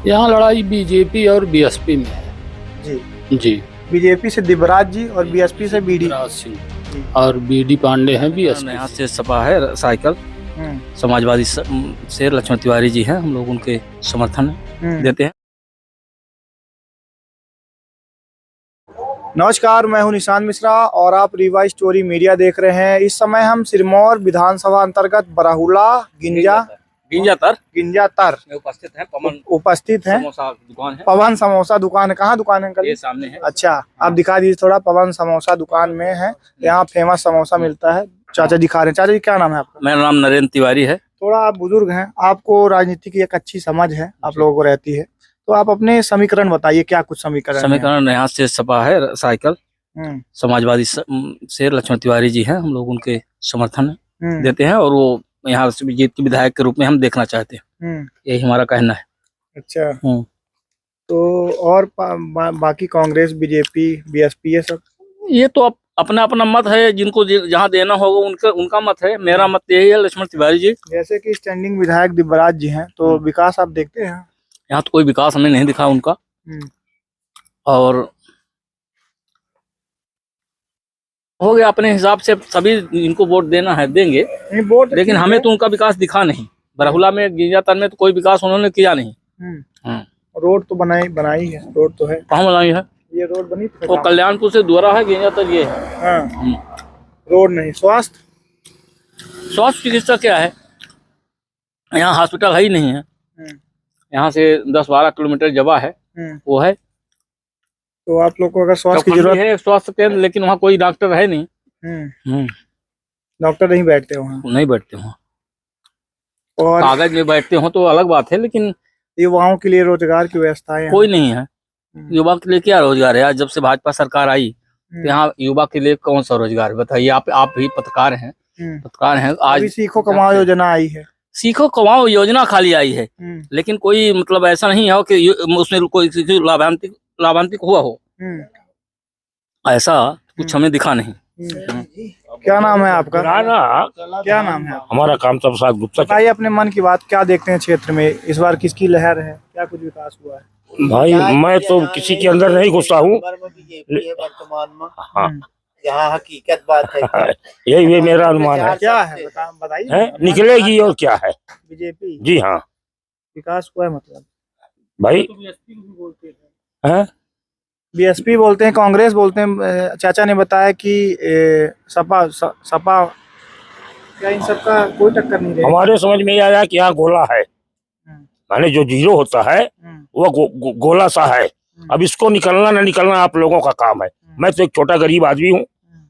यहाँ लड़ाई बीजेपी और बीएसपी में है। जी। जी। बीजेपी से दिबराज जी और बीएसपी से बीडी राज सिंह और बीडी पांडे हैं बीएसपी यहाँ से। से सपा है साइकिल, समाजवादी से लक्ष्मण तिवारी जी हैं, हम लोग उनके समर्थन देते हैं। नमस्कार, मैं हूं निशान मिश्रा और आप रीवा स्टोरी मीडिया देख रहे हैं। इस समय हम सिरमौर विधानसभा अंतर्गत बराहुला गिंजातर उपस्थित हैं। दुकान है, पवन समोसा दुकान है। कहाँ दुकान है अंकल? ये सामने है। अच्छा, आप दिखा दीजिए थोड़ा। पवन समोसा दुकान में है, यहाँ फेमस समोसा मिलता है। चाचा जी खा रहे हैं। चाचा जी क्या नाम है आपका? मेरा नाम नरेंद्र तिवारी है। थोड़ा आप बुजुर्ग हैं, आपको राजनीति की एक अच्छी समझ है, आप लोगों को रहती है, तो आप अपने समीकरण बताइए। क्या कुछ समीकरण यहाँ से सपा है साइकिल, समाजवादी से लक्ष्मण तिवारी जी हैं, हम लोग उनके समर्थन देते हैं और वो यहाँ से जीत के विधायक के रूप में हम देखना चाहते हैं। यही हमारा कहना है। अच्छा। तो और बाकी कांग्रेस, बीजेपी, बीएसपी ये सब? ये तो अपना अपना मत है, जिनको जहाँ देना होगा उनका मत है। मेरा मत यही है, लक्ष्मण तिवारी जी। जैसे कि स्टैंडिंग विधायक दिबराज जी हैं, तो विकास आप देखते हैं? यहाँ तो कोई विकास हमें नहीं दिखा उनका। और हो गया, अपने हिसाब से सभी इनको वोट देना है, देंगे वोट, लेकिन हमें तो उनका विकास दिखा नहीं। बराहुला में, गिंजातर में तो कोई विकास उन्होंने किया नहीं। रोड तो बनाई है। रोड तो है। कहाँ बनाई है? ये रोड बनी तो कल्याणपुर से द्वारा है, गिंजातर ये है। रोड नहीं। स्वास्थ्य चिकित्सा क्या है, यहाँ हॉस्पिटल है ही नहीं है। यहाँ से 10-12 किलोमीटर जगह है, वो है। तो आप लोग को अगर स्वास्थ्य की जरूरत है, स्वास्थ्य केंद्र, लेकिन वहाँ कोई डॉक्टर है नहीं। डॉक्टर नहीं बैठते वहाँ? नहीं बैठते वहाँ। और कागज में बैठते हो तो अलग बात है, लेकिन युवाओं के लिए रोजगार की व्यवस्था है? कोई नहीं है। युवा के लिए क्या रोजगार है? आज जब से भाजपा सरकार आई, तो यहाँ युवा के लिए कौन सा रोजगार बताइए? आप भी पत्रकार हैं। आज सीखो कमाओ योजना आई है। सीखो कमाओ योजना खाली आई है, लेकिन कोई मतलब ऐसा नहीं है कि उसमें कोई लाभान्वित हुआ हो। ऐसा कुछ हमें दिखा नहीं। क्या नाम है आपका? क्या नाम है? हमारा कामता प्रसाद गुप्ता। बताइए अपने मन की बात। क्या देखते हैं क्षेत्र में इस बार किसकी लहर है? क्या कुछ विकास हुआ है? भाई मैं तो किसी के अंदर नहीं घुसा हूँ। वर्तमान में हाँ, यहाँ हकीकत बात है। यही मेरा अनुमान है। क्या है बताइए। निकलेगी और क्या है? बीजेपी। जी हाँ। विकास हुआ है मतलब? भाई बीएसपी बोलते हैं, कांग्रेस बोलते हैं। चाचा ने बताया कि सपा क्या इन सब का कोई टक्कर नहीं रहेगा? हमारे समझ में आया कि यहाँ गोला है, माने जो जीरो होता है वो गोला सा है। अब इसको निकलना ना निकलना आप लोगों का काम है। मैं तो एक छोटा गरीब आदमी हूँ,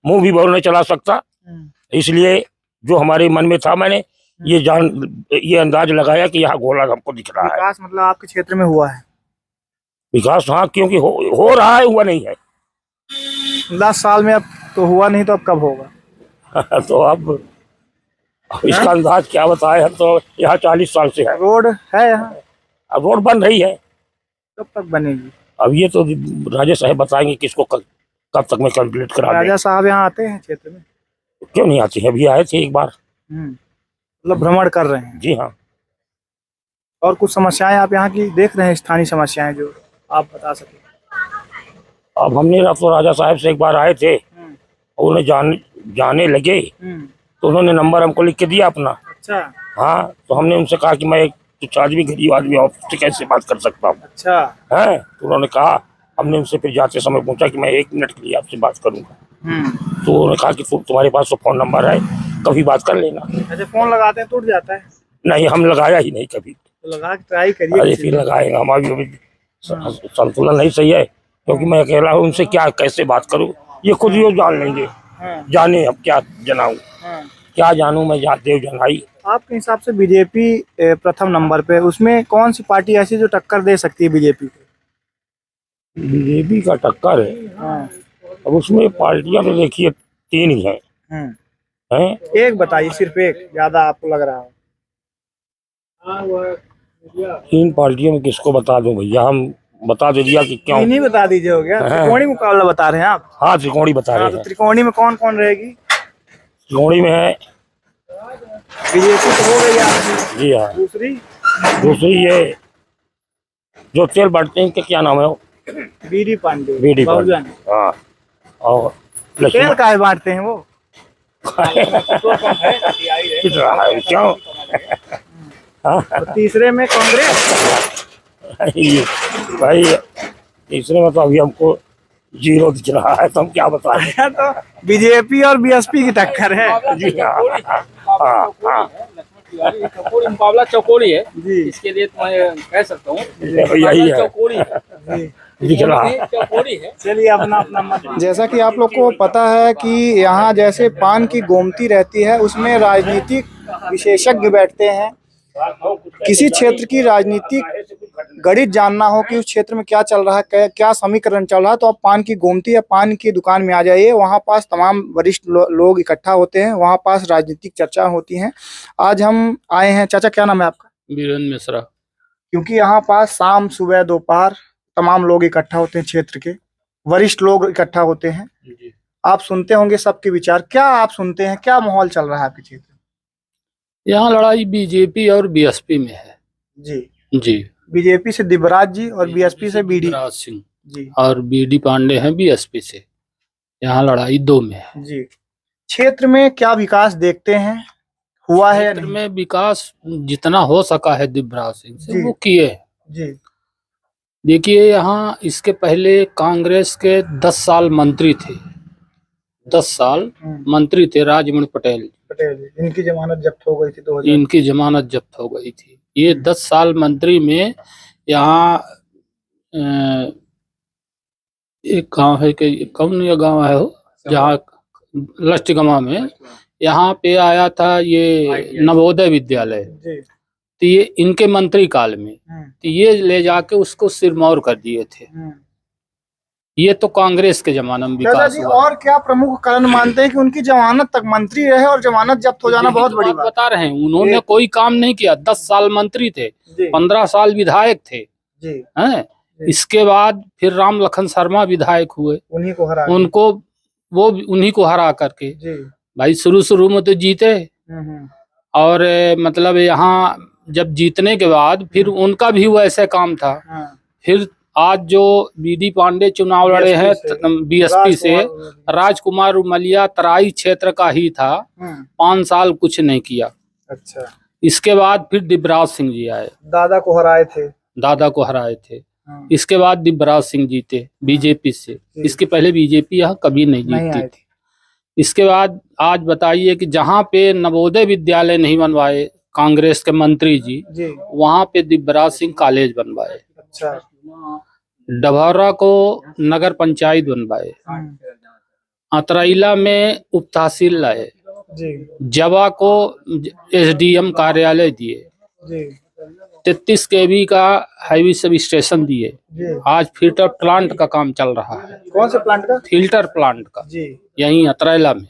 मुंह भी बहुत नहीं चला सकता। इसलिए जो हमारे मन में था, मैंने ये अंदाज लगाया कि यहाँ गोला हमको दिख रहा है। विकास मतलब आपके क्षेत्र में हुआ है? विकास हाँ, क्योंकि हो रहा है, हुआ नहीं है। 10 साल में अब तो हुआ नहीं, तो अब कब होगा? तो अब इसका अंदाज क्या बताए। हम तो यहाँ 40 साल से है। रोड है यहाँ? अब रोड बन रही है। कब तक बनेगी? अब ये तो राजा साहब बताएंगे किसको कब तक में कंप्लीट करा। राजा साहब यहाँ आते हैं क्षेत्र में? क्यों नहीं आते हैं? अभी आए थे एक बार। मतलब भ्रमण कर रहे हैं? जी हाँ। और कुछ समस्याएं आप यहाँ की देख रहे हैं, स्थानीय समस्याएं जो आप बता सके? अब हमने तो राजा साहब से एक बार आए थे, उन्हें जाने लगे तो उन्होंने नंबर हमको लिख के दिया अपना। अच्छा। हाँ, तो हमने उनसे कहा कि मैं कुछ आदमी गरीब आदमी आपसे कैसे बात कर सकता हूँ। अच्छा है, तो उन्होंने कहा। हमने उनसे फिर जाते समय पूछा कि मैं 1 मिनट के लिए आपसे बात करूंगा। तो उन्होंने कहा कि तुम्हारे पास तो फोन नंबर है, कभी बात कर लेना। अच्छा, फोन लगाते हैं टूट जाता है? नहीं, हम लगाया ही नहीं कभी। तो लगा के ट्राई करिए। अरे फिर लगाएगा। हमारी अभी संतुलन नहीं सही है, क्योंकि मैं अकेला हूँ। उनसे क्या कैसे बात करूँ, ये खुद ही जान लेंगे। जाने अब क्या जनाऊँ, क्या जानूँ मैं। देव जनाई। आपके हिसाब से बीजेपी प्रथम नंबर पे, उसमें कौन सी पार्टी ऐसी जो टक्कर दे सकती है बीजेपी को? बीजेपी का टक्कर है? अब उसमें पार्टियां तो देखिए 3 ही हैं। एक बताइए, सिर्फ एक, ज्यादा आपको लग रहा है? 3 पार्टियों में किसको बता दूं भैया? हम बता दे दिया कि क्यों नहीं बता दीजिए। हो गया। त्रिकोणी मुकाबला बता रहे हैं आप? हाँ, त्रिकोणी बता रहे हैं। तो त्रिकोणी में कौन कौन रहेगी? त्रिकोणी में है बीजेपी तो हो गई आपकी। जी हाँ। दूसरी ये जो तेल बढ़ते हैं इनके क्या नाम है वो? BD Pandey, BD Pandey. बहुजन। हाँ, और तेल काहे बांटते हैं वो? पिट रहा है क्यों? तो तीसरे में कांग्रेस। ये भाई तीसरे में तो अभी हमको 0 दिख रहा है, तो हम क्या बताएं। तो बीजेपी और बीएसपी की टक्कर है। जी हाँ, हाँ। चौकोड़ी मुकाबला चौकोड़ी है जी इसके लिए तो मैं कह सकता हूँ यही है, चौकोड़ी है, जी दिख रहा है। चौकोड़ी है। चलिए अपना अपना मत। जैसा कि आप लोग को पता है कि यहाँ जैसे पान की गोमती रहती है, उसमें राजनीतिक विशेषज्ञ बैठते हैं। किसी क्षेत्र की राजनीतिक गणित जानना हो कि उस क्षेत्र में क्या चल रहा है, क्या समीकरण चल रहा है, तो आप पान की गोमती या पान की दुकान में आ जाइए। वहाँ पास तमाम वरिष्ठ लोग इकट्ठा होते हैं, वहाँ पास राजनीतिक चर्चा होती हैं। आज हम आए हैं, चाचा क्या नाम है आपका? बीरेन मिश्रा। क्योंकि यहाँ पास शाम सुबह दोपहर तमाम लोग इकट्ठा होते हैं, क्षेत्र के वरिष्ठ लोग इकट्ठा होते हैं। आप सुनते होंगे सबके विचार, क्या आप सुनते हैं, क्या माहौल चल रहा है आपके क्षेत्र में? यहाँ लड़ाई बीजेपी और बीएसपी में है। जी बीजेपी से दिबराज जी और बीएसपी से बीडी दिबराज सिंह जी, और बीडी पांडे हैं बीएसपी से। यहाँ लड़ाई 2 में है। जी। क्षेत्र में क्या विकास देखते हैं, हुआ है या क्षेत्र नहीं? में विकास जितना हो सका है दिबराज सिंह से जी। वो किए हैं। जी देखिए यहाँ इसके पहले कांग्रेस के 10 साल मंत्री थे, 10 साल मंत्री थे राजमणि पटेल। पटेल, इनकी जमानत जब्त हो गई थी 2000। इनकी जमानत जब्त हो गई थी। ये 10 साल मंत्री में यहाँ एक गांव है कि कौन ये गांव है वो, जहाँ लष्टगमा में यहाँ पे आया था ये नवोदय विद्यालय। जी। तो ये इनके मंत्री काल में, तो ये ले जाके उसको सिरमौर कर दिए थे। ये तो कांग्रेस के जमाने में विकास जी, हुआ। और क्या प्रमुख कारण मानते हैं कि उनकी जमानत तक मंत्री रहे और जमानत जब्त हो जाना बहुत बड़ी बात? बता रहे हैं, उन्होंने कोई काम नहीं किया। 10 साल मंत्री थे, 15 साल विधायक थे, जी। हैं। इसके बाद फिर राम लखन शर्मा विधायक हुए, उन्हीं को हरा उनको वो उन्हीं को हरा करके जी। भाई शुरू में तो जीते। और मतलब यहाँ जब जीतने के बाद फिर उनका भी वैसे काम था। फिर आज जो बीडी पांडे चुनाव लड़े हैं बीएसपी से, राजकुमार उमलिया तराई क्षेत्र का ही था, 5 साल कुछ नहीं किया। अच्छा। इसके बाद फिर दिबराज सिंह जी आए, दादा को हराए थे। इसके बाद दिबराज सिंह जीते बीजेपी से। इसके पहले बीजेपी यहाँ कभी नहीं जीती थी। इसके बाद आज बताइए कि जहाँ पे नवोदय विद्यालय नहीं बनवाए कांग्रेस के मंत्री जी, वहाँ पे दिबराज सिंह कॉलेज बनवाए। अच्छा। डभौरा को नगर पंचायत बनवाए, अतरैला में उप तहसील लाए, जवा को एसडीएम कार्यालय दिए, 33 केवी का हाईवे सब स्टेशन दिए। आज फिल्टर प्लांट का काम चल रहा है। कौन से प्लांट का? फिल्टर प्लांट का, जी। यहीं अतरैला में।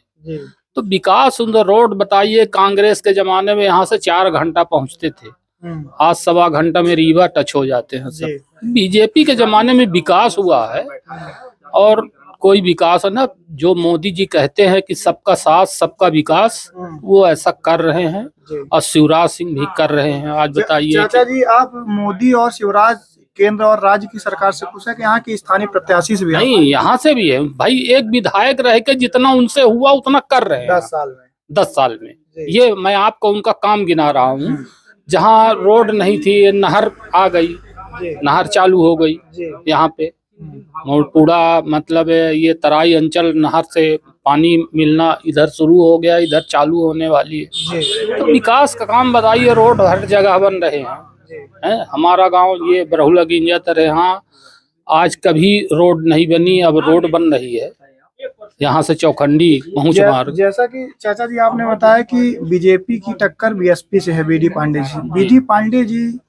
तो विकास सुंदर रोड बताइए, कांग्रेस के जमाने में यहाँ से 4 घंटा पहुँचते थे, आज 1.25 घंटा में रीवा टच हो जाते हैं सब। बीजेपी के जमाने में विकास हुआ है। और कोई विकास है ना, जो मोदी जी कहते हैं कि सबका साथ सबका विकास, वो ऐसा कर रहे हैं और शिवराज सिंह भी कर रहे हैं। आज बताइए चाचा जी, आप मोदी और शिवराज केंद्र और राज्य की सरकार से पूछा कि यहाँ की स्थानीय प्रत्याशी से भी? नहीं, यहाँ से भी है भाई। एक विधायक रह के जितना उनसे हुआ उतना कर रहे हैं 10 साल में। ये मैं आपको उनका काम गिना रहा हूँ। जहाँ रोड नहीं थी, नहर आ गई, नहर चालू हो गई यहाँ पे। और पूरा मतलब ये तराई अंचल नहर से पानी मिलना इधर शुरू हो गया, इधर चालू होने वाली है। तो विकास का काम बताइए, रोड हर जगह बन रहे हैं। हमारा गांव ये बरहुला गिंजा तरह, यहाँ आज कभी रोड नहीं बनी, अब रोड बन रही है यहाँ से चौखंडी पहुंच मार्ग। जैसा कि चाचा जी आपने बताया कि बीजेपी की टक्कर बीएसपी से है, बीडी पांडे जी। बीडी पांडे जी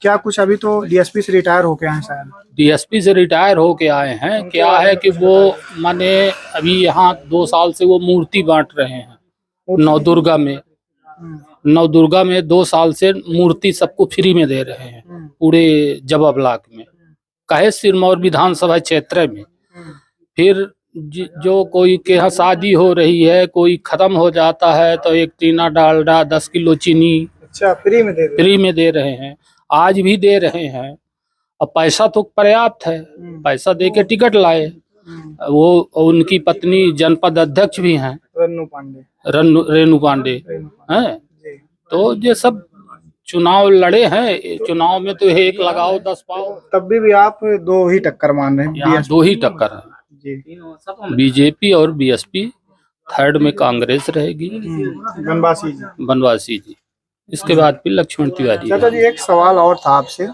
क्या कुछ अभी तो डीएसपी से रिटायर होके आए शायद? डीएसपी से रिटायर होके आए हैं। क्या है कि वो माने अभी यहाँ 2 साल से वो मूर्ति बांट रहे हैं नवदुर्गा में। नवदुर्गा में 2 साल से मूर्ति सबको फ्री में दे रहे हैं पूरे जवा ब्लॉक में, कहे सिरमौर विधानसभा क्षेत्र में। फिर जो कोई के यहाँ शादी हो रही है, कोई खत्म हो जाता है, तो 1 टीना डालडा 10 किलो चीनी अच्छा फ्री में दे रहे हैं। आज भी दे रहे हैं। अब पैसा तो पर्याप्त है, पैसा दे के टिकट लाए। वो उनकी पत्नी जनपद अध्यक्ष भी हैं, रेणु पांडे हैं। तो ये सब चुनाव लड़े हैं, चुनाव में तो एक लगाओ 10 पाओ। तब भी आप दो ही टक्कर मान रहे हैं? यहाँ दो ही टक्कर है, बीजेपी और बीएसपी। थर्ड में कांग्रेस रहेगी, बनवासी जी। इसके बाद फिर लक्ष्मण तिवारी। चाचा जी एक सवाल और था आपसे,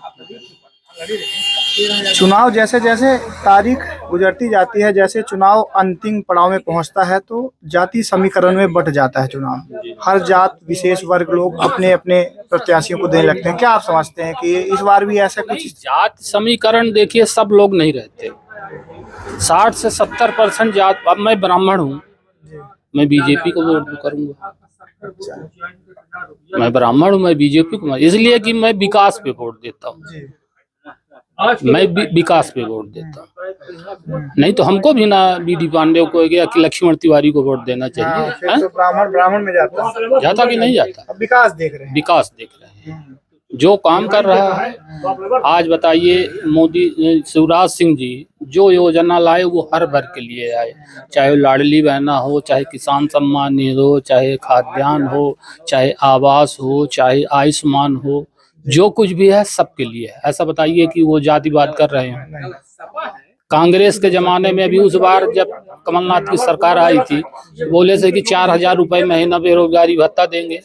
चुनाव जैसे जैसे तारीख गुजरती जाती है, जैसे चुनाव अंतिम पड़ाव में पहुंचता है तो जाति समीकरण में बंट जाता है चुनाव। हर जात विशेष वर्ग लोग अपने अपने प्रत्याशियों को देने लगते हैं। क्या आप समझते हैं कि इस बार भी ऐसा कुछ? जात समीकरण देखिए, सब लोग नहीं रहते। 60 से 70% जात। अब मैं ब्राह्मण हूँ, मैं बीजेपी को वोट करूंगा। मैं ब्राह्मण हूँ, मैं बीजेपी को, इसलिए कि मैं विकास पे वोट देता हूँ। मैं विकास पे वोट देता हूँ। नहीं तो हमको भी ना बीडी पांडे को या कि लक्ष्मण तिवारी को वोट देना चाहिए। फिर तो ब्राह्मण में जाता कि नहीं जाता? अब विकास देख रहे हैं। विकास देख रहे हैं, जो काम कर रहा है। आज बताइए, मोदी शिवराज सिंह जी जो योजना लाए वो हर वर्ग के लिए आए, चाहे लाडली बहना हो, चाहे किसान सम्मान निधि हो, चाहे खाद्यान्न हो, चाहे आवास हो, चाहे आयुष्मान हो, जो कुछ भी है सबके लिए है। ऐसा बताइए कि वो जातिवाद कर रहे हैं। कांग्रेस के जमाने में भी उस बार जब कमलनाथ की सरकार आई थी, बोले थे कि 4000 रुपए महीना बेरोजगारी भत्ता देंगे।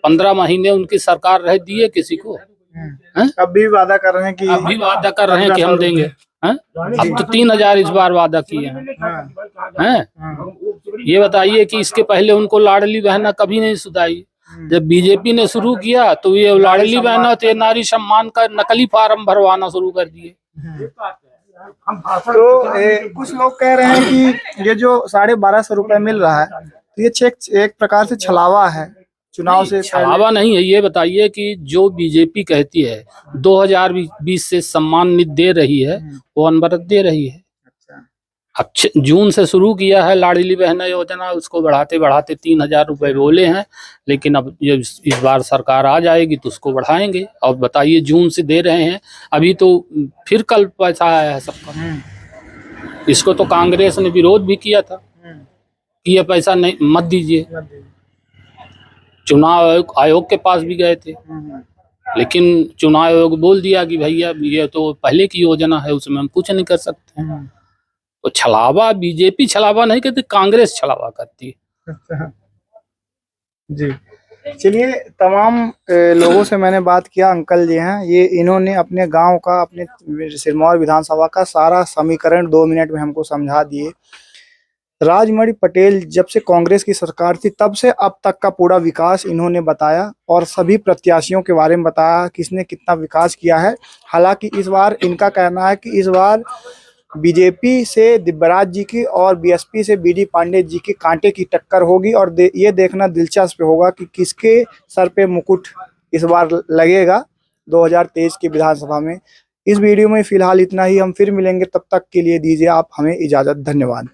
15 महीने उनकी सरकार रह दिए किसी को? अब भी वादा कर रहे हैं कि हम देंगे। अब तो 3000 इस बार वादा किए हैं। ये बताइए कि इसके पहले उनको लाडली बहना कभी नहीं सुधाई। जब बीजेपी ने शुरू किया तो ये लाडली बहना थे, नारी सम्मान का नकली फार्म भरवाना शुरू कर दिए। तो कुछ लोग कह रहे हैं कि ये जो 1250 रुपए मिल रहा है, तो ये एक प्रकार से छलावा है चुनाव से। छलावा नहीं है। ये बताइए कि जो बीजेपी कहती है 2020 से सम्मान निधि दे रही है, वो अनवरत दे रही है। अब जून से शुरू किया है लाडली बहना योजना, उसको बढ़ाते बढ़ाते 3000 रुपए बोले हैं, लेकिन अब ये इस बार सरकार आ जाएगी तो उसको बढ़ाएंगे। और बताइए, जून से दे रहे हैं, अभी तो फिर कल पैसा आया है सबका। इसको तो कांग्रेस ने विरोध भी किया था कि ये पैसा नहीं, मत दीजिए। चुनाव आयोग के पास भी गए थे, लेकिन चुनाव आयोग बोल दिया कि भैया ये तो पहले की योजना है, उसमें हम कुछ नहीं कर सकते हैं। तो छलावा, बीजेपी छलावा नहीं करती, कांग्रेस छलावा करती है। जी चलिए, तमाम लोगों से मैंने बात किया। अंकल जी हैं ये, इन्होंने अपने गांव का, अपने सिरमौर विधानसभा का सारा समीकरण 2 मिनट में हमको समझा दिए। राजमणि पटेल जब से कांग्रेस की सरकार थी तब से अब तक का पूरा विकास इन्होंने बताया और सभी प्रत्याशियों के बारे में बताया, किसने कितना विकास किया है। हालांकि इस बार इनका कहना है कि इस बार बीजेपी से दिव्यराज जी की और बीएसपी से बीडी पांडे जी की कांटे की टक्कर होगी। और ये देखना दिलचस्प होगा कि किसके सर पे मुकुट इस बार लगेगा 2023 की विधानसभा में। इस वीडियो में फिलहाल इतना ही। हम फिर मिलेंगे, तब तक के लिए दीजिए आप हमें इजाजत। धन्यवाद।